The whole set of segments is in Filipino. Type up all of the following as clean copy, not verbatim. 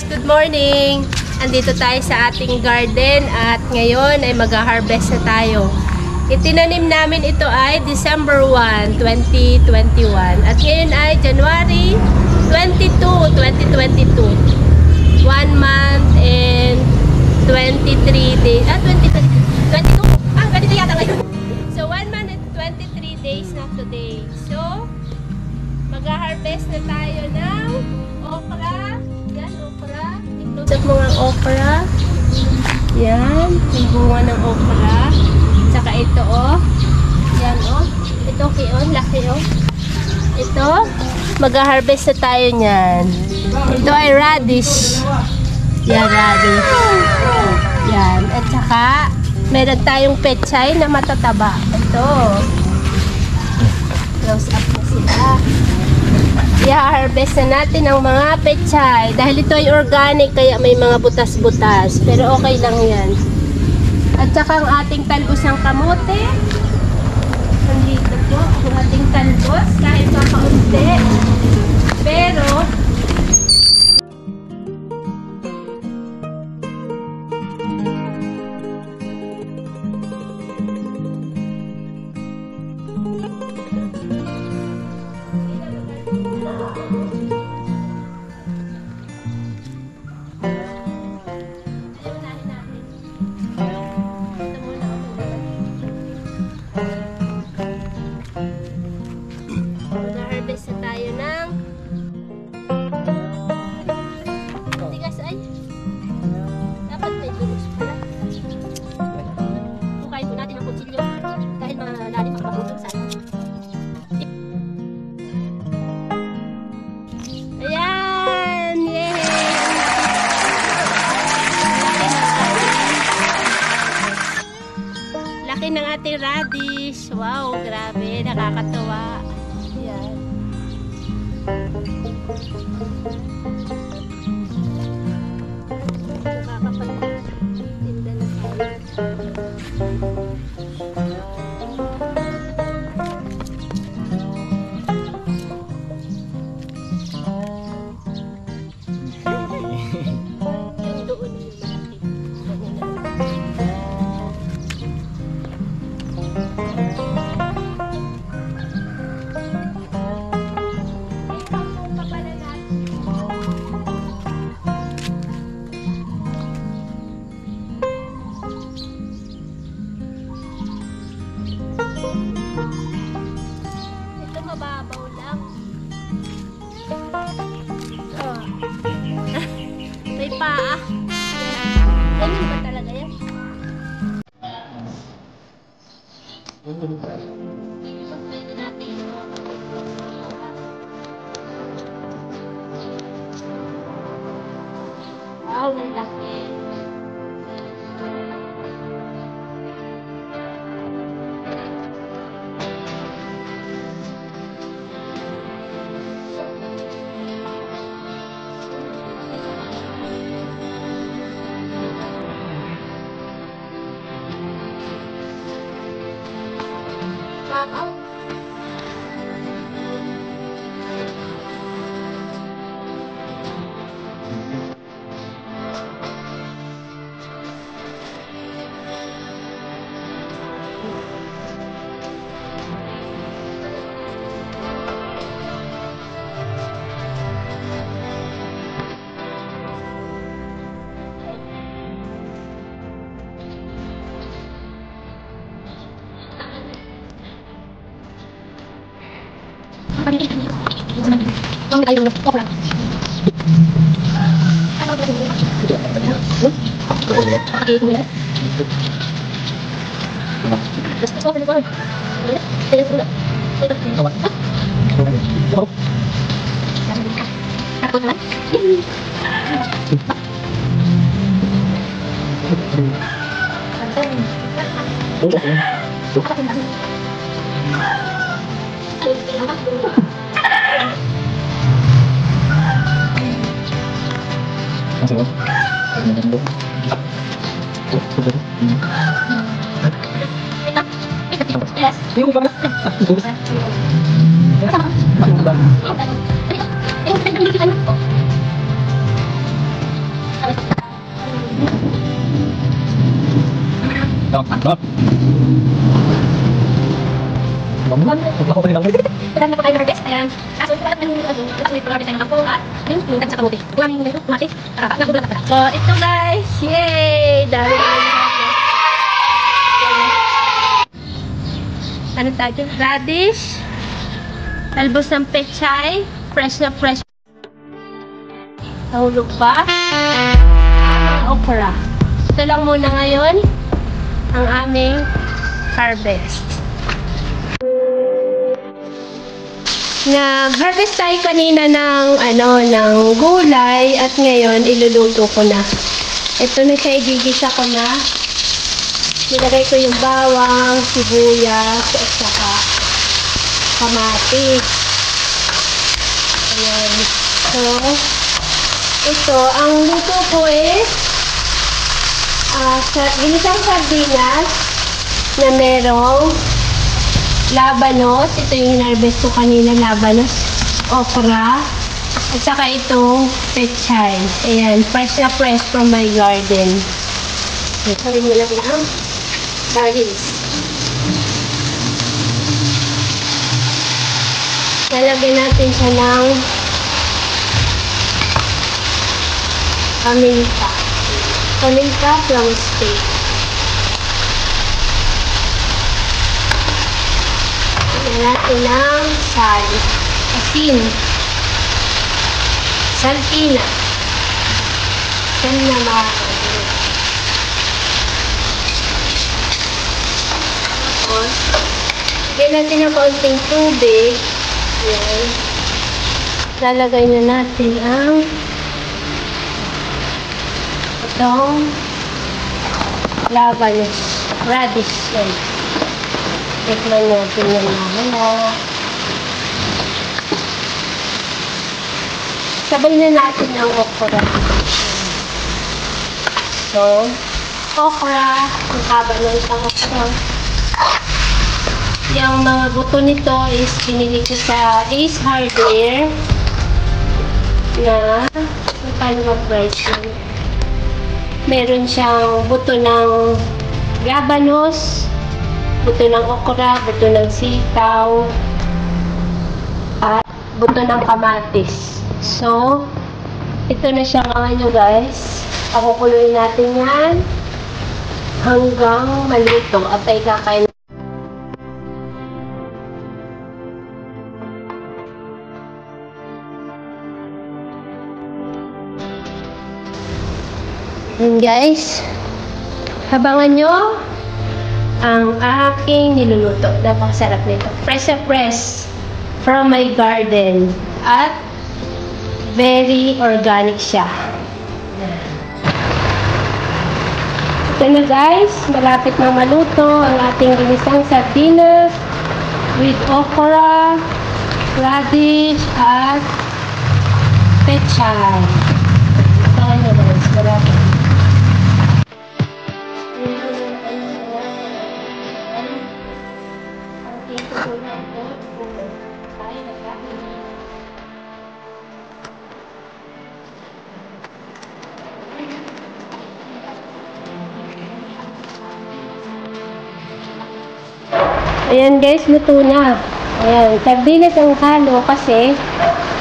Good morning! Andito tayo sa ating garden at ngayon ay mag-harvest na tayo. Itinanim namin ito ay December 1, 2021 at ngayon ay January 22, 2022. 1 month and 23 days. 22 yata ngayon. So 1 month and 23 days na today. So mag-harvest na tayo ng okra. Yan, okra. I-close up mga okra. Yan, yung bunga ng okra. Saka ito, oh. Yan, oh. Ito, okay, oh. Laki, oh. Ito, mag-harvest na tayo niyan. Ito ay radish. Yan, radish. Yan. At saka, meron tayong pechay na matataba. Ito. Close up na sila. I-harvest na natin ang mga pechay. Dahil ito ay organic, kaya may mga butas-butas. Pero okay lang yan. At saka ang ating talbos ng kamote. Nandito po ang ating talbos. Kahit kakaunti. Pero, mag-harvest na tayo ng tigas ay dapat may dulos pala. Bukayin po natin ang kutsilyo dahil malalim ang pagutol sa atin. Ayan! Yay! Laki ng ating radish. Wow, grabe. Nakakatuwa. Ayan. Makakapagtinda na tayo. Yung doon yung malaki. Ito mababaw lang. Oh. May paa. Ganyan ba talaga yan? Pwede natin. Wow, ang laki. Wow. Ang tayo ng okra. Ano ba ito? Okay, kuya. Basta ko ako. Kaya ko. Ako na. So, ito guys. Yay! Dami ano tayo? Radish. Talbos ng pechay. Fresh na fresh. Nahulog pa. Okra. Ito lang muna ngayon ang aming harvest. Nag-harvest tayo kanina ng ng gulay at ngayon iluluto ko na. Ito na siya, igigisa ko na. Nilagay ko yung bawang, sibuyas, at saka kamatis. Ayan. So, ito, ang luto ko is ginisang sardinas na merong labanos. Ito yung harvest ko kanina, labanos, okra, at saka itong pechay. Ayan, fresh na fresh from my garden. Sabi mo lang lang. Garlics. Lalagyan natin siya ng paminta. Paminta from steak. Lalagyan natin ng sal. Asin. Saltina. Sal na lagyan natin ng konting tubig. Ayan. Lalagay na natin ang itong labanos. Radish. Ayan. Tikman natin yung labanos. Sabay na natin ang okra. So, okra. Ang haba ng isang okra. Yung mga buto nito is pinili ko sa Ace Hardware na paano mag-price yun. Meron siyang buto ng labanos, buto ng okra, buto ng sitaw, at buto ng kamatis. So, ito na siya mga nyo guys. Pakukuluin natin yan hanggang maluto at ay kakain. And guys, habangan nyo ang aking niluluto. Napakasarap nito. Fresh na fresh from my garden. At very organic siya. Ito na guys, malapit na maluto ang ating ginisang sardinas with okra, radish, at pechay. Ito na guys, malapit. Ayan guys, luto na. Ayan, sardinas ang halo kasi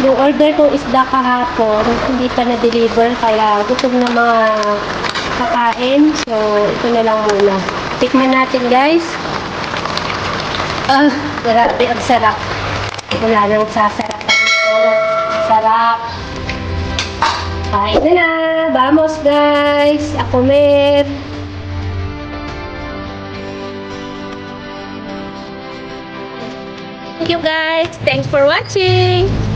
yung order kong isda kahapon, hindi pa na-deliver kaya gutom na mga kakain. So, ito na lang muna. Tikman natin guys. Grabe, ang sarap. Wala nang sasarap. Sarap. Kain na na. Vamos guys. A comer. Thank you guys. Thanks for watching.